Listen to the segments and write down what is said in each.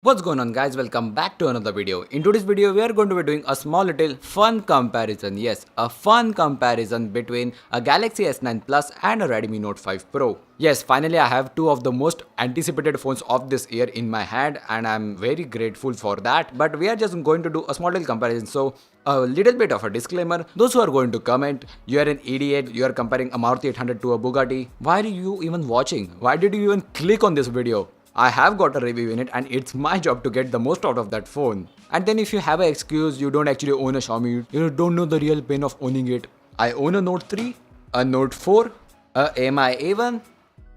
What's going on, guys? Welcome back to another video. In today's video we are going to be doing a small little fun comparison. Yes, a fun comparison between a Galaxy S9 Plus and a Redmi Note 5 Pro. Yes, finally I have two of the most anticipated phones of this year in my hand and I'm very grateful for that. But we are just going to do a small little comparison. So a little bit of a disclaimer. Those who are going to comment, you are an idiot, you are comparing a Maruti 800 to a Bugatti. Why are you even watching? Why did you even click on this video? I have got a review in it and it's my job to get the most out of that phone. And then if you have an excuse, you don't actually own a Xiaomi, you don't know the real pain of owning it. I own a Note 3, a Note 4, a MI A1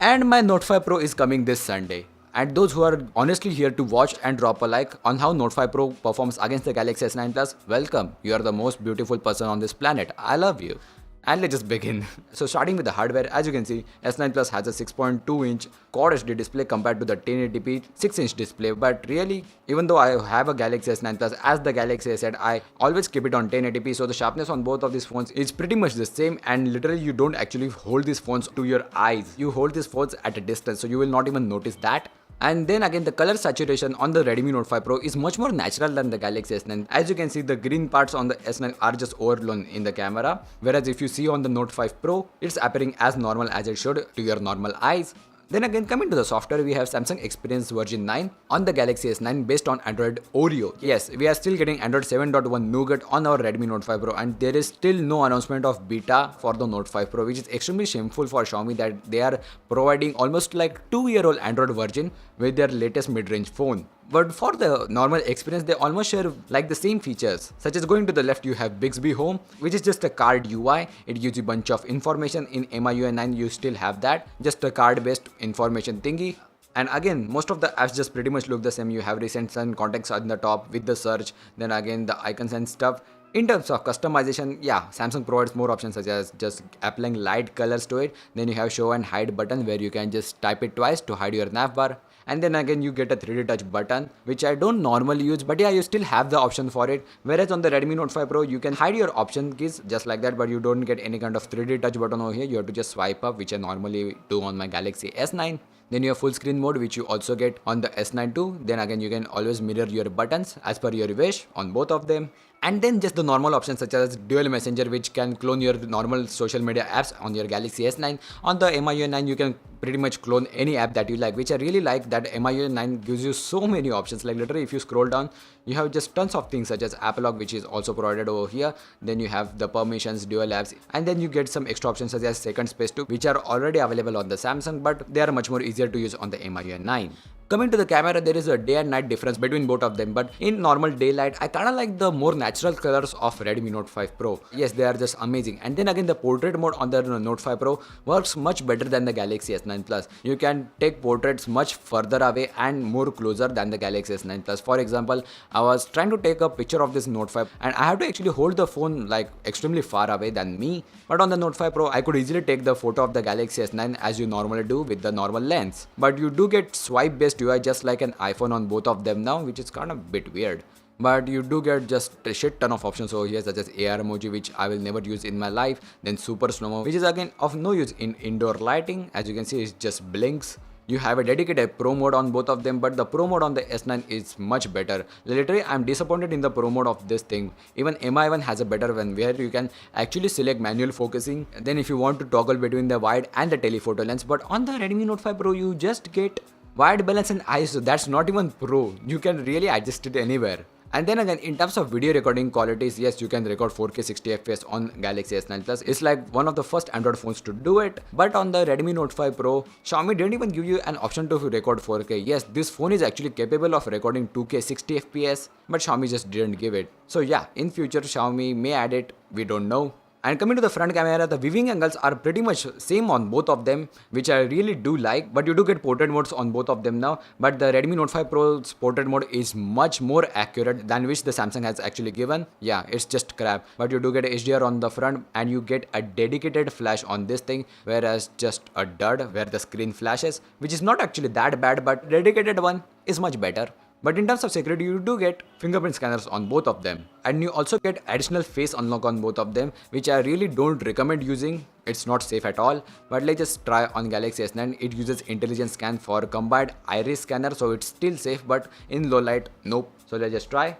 and my Note 5 Pro is coming this Sunday. And those who are honestly here to watch and drop a like on how Note 5 Pro performs against the Galaxy S9 Plus, welcome. You are the most beautiful person on this planet. I love you. And let's just begin. So starting with the hardware, as you can see, S9 Plus has a 6.2-inch Quad HD display compared to the 1080p 6-inch display. But really, even though I have a Galaxy S9 Plus, as the Galaxy S said, I always keep it on 1080p. So the sharpness on both of these phones is pretty much the same. And literally, you don't actually hold these phones to your eyes. You hold these phones at a distance, so you will not even notice that. And then again, the color saturation on the Redmi Note 5 Pro is much more natural than the Galaxy S9. As you can see, the green parts on the S9 are just overblown in the camera. Whereas if you see on the Note 5 Pro, it's appearing as normal as it should to your normal eyes. Then again, coming to the software, we have Samsung Experience version 9 on the Galaxy S9 based on Android Oreo. Yes, we are still getting Android 7.1 Nougat on our Redmi Note 5 Pro and there is still no announcement of beta for the Note 5 Pro, which is extremely shameful for Xiaomi that they are providing almost like 2-year-old Android version with their latest mid-range phone. But for the normal experience, they almost share like the same features, such as going to the left you have Bixby Home, which is just a card UI. It gives you a bunch of information. In MIUI 9 you still have that, just a card based information thingy. And again, most of the apps just pretty much look the same. You have recent and contacts on the top with the search, then again the icons and stuff. In terms of customization, yeah, Samsung provides more options such as just applying light colors to it. Then you have show and hide button where you can just type it twice to hide your nav bar. And then again you get a 3D touch button, which I don't normally use, but yeah, you still have the option for it. Whereas on the Redmi Note 5 Pro, you can hide your option keys just like that, but you don't get any kind of 3D touch button over here. You have to just swipe up, which I normally do on my Galaxy S9. Then you have full screen mode, which you also get on the S9 too. Then again, you can always mirror your buttons as per your wish on both of them. And then just the normal options such as dual messenger, which can clone your normal social media apps on your Galaxy S9. On the MIUI 9, you can pretty much clone any app that you like, which I really like that MIUI 9 gives you so many options. Like literally, if you scroll down, you have just tons of things such as Apple Lock, which is also provided over here. Then you have the permissions, dual apps, and then you get some extra options such as second space too, which are already available on the Samsung, but they are much more easier to use on the MIUI 9. Coming to the camera, there is a day and night difference between both of them, but in normal daylight, I kinda like the more natural colors of Redmi Note 5 Pro. Yes, they are just amazing. And then again, the portrait mode on the Note 5 Pro works much better than the Galaxy S9 Plus. You can take portraits much further away and more closer than the Galaxy S9 Plus. For example, I was trying to take a picture of this Note 5 and I have to actually hold the phone like extremely far away than me. But on the Note 5 Pro, I could easily take the photo of the Galaxy S9 as you normally do with the normal lens. But you do get swipe based UI just like an iPhone on both of them now, which is kind of a bit weird. But you do get just a shit ton of options over here such as AR emoji, which I will never use in my life. Then super slow-mo, which is again of no use in indoor lighting. As you can see, it just blinks. You have a dedicated Pro mode on both of them, but the Pro mode on the S9 is much better. Literally, I'm disappointed in the Pro mode of this thing. Even MI1 has a better one where you can actually select manual focusing. Then if you want to toggle between the wide and the telephoto lens, but on the Redmi Note 5 Pro, you just get wide balance and ISO. That's not even Pro. You can really adjust it anywhere. And then again, in terms of video recording qualities, yes, you can record 4K 60 FPS on Galaxy S9 Plus. It's like one of the first Android phones to do it. But on the Redmi Note 5 Pro, Xiaomi didn't even give you an option to record 4K. Yes, this phone is actually capable of recording 2K 60 FPS, but Xiaomi just didn't give it. So yeah, in future Xiaomi may add it, we don't know. And coming to the front camera, the viewing angles are pretty much same on both of them, which I really do like, but you do get portrait modes on both of them now. But the Redmi Note 5 Pro's portrait mode is much more accurate than which the Samsung has actually given. Yeah, it's just crap, but you do get HDR on the front and you get a dedicated flash on this thing, whereas just a dud where the screen flashes, which is not actually that bad, but dedicated one is much better. But in terms of security, you do get fingerprint scanners on both of them. And you also get additional face unlock on both of them, which I really don't recommend using it's not safe at all. But let's just try on Galaxy S9. It uses intelligent scan for combined iris scanner, so it's still safe, but in low light, nope. So let's just try.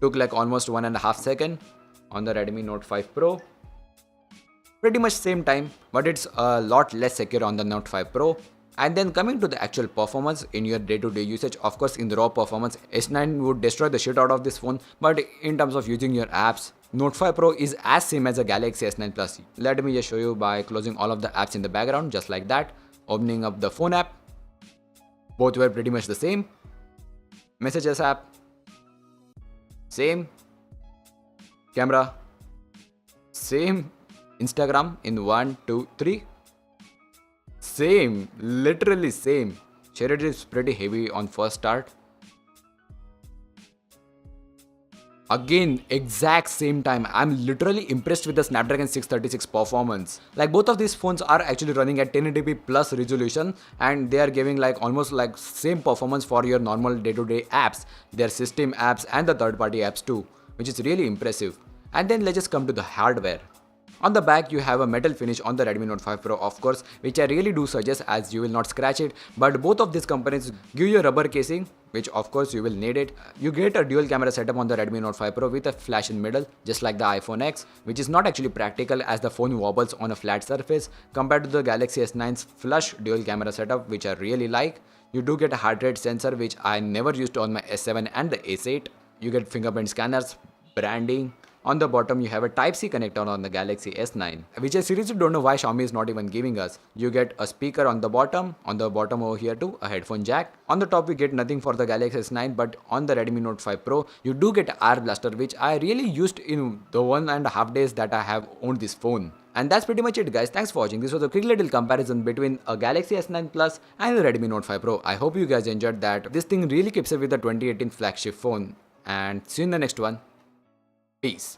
Took like almost 1.5 seconds on the Redmi Note 5 Pro. Pretty much same time, but it's a lot less secure on the Note 5 Pro. And then coming to the actual performance in your day-to-day usage, of course in the raw performance, S9 would destroy the shit out of this phone, but in terms of using your apps, Note 5 Pro is as same as a Galaxy S9 Plus. Let me just show you by closing all of the apps in the background, just like that. Opening up the phone app, both were pretty much the same. Messages app, same. Camera, same. Instagram in 1, 2, 3. Same, literally same. Shared is pretty heavy on first start. Again, exact same time. I'm literally impressed with the Snapdragon 636 performance. Like both of these phones are actually running at 1080p plus resolution, and they are giving like almost like same performance for your normal day-to-day apps, their system apps and the third-party apps too, which is really impressive. And then let's just come to the hardware. On the back, you have a metal finish on the Redmi Note 5 Pro, of course, which I really do suggest as you will not scratch it. But both of these companies give you a rubber casing, which of course you will need it. You get a dual camera setup on the Redmi Note 5 Pro with a flash in middle, just like the iPhone X, which is not actually practical as the phone wobbles on a flat surface compared to the Galaxy S9's flush dual camera setup, which I really like. You do get a heart rate sensor, which I never used on my S7 and the S8. You get fingerprint scanners, branding. On the bottom, you have a Type-C connector on the Galaxy S9, which I seriously don't know why Xiaomi is not even giving us. You get a speaker on the bottom over here too, a headphone jack. On the top, you get nothing for the Galaxy S9, but on the Redmi Note 5 Pro, you do get Air Blaster, which I really used in the 1.5 days that I have owned this phone. And that's pretty much it, guys. Thanks for watching. This was a quick little comparison between a Galaxy S9 Plus and the Redmi Note 5 Pro. I hope you guys enjoyed that. This thing really keeps up with the 2018 flagship phone. And see you in the next one. Peace.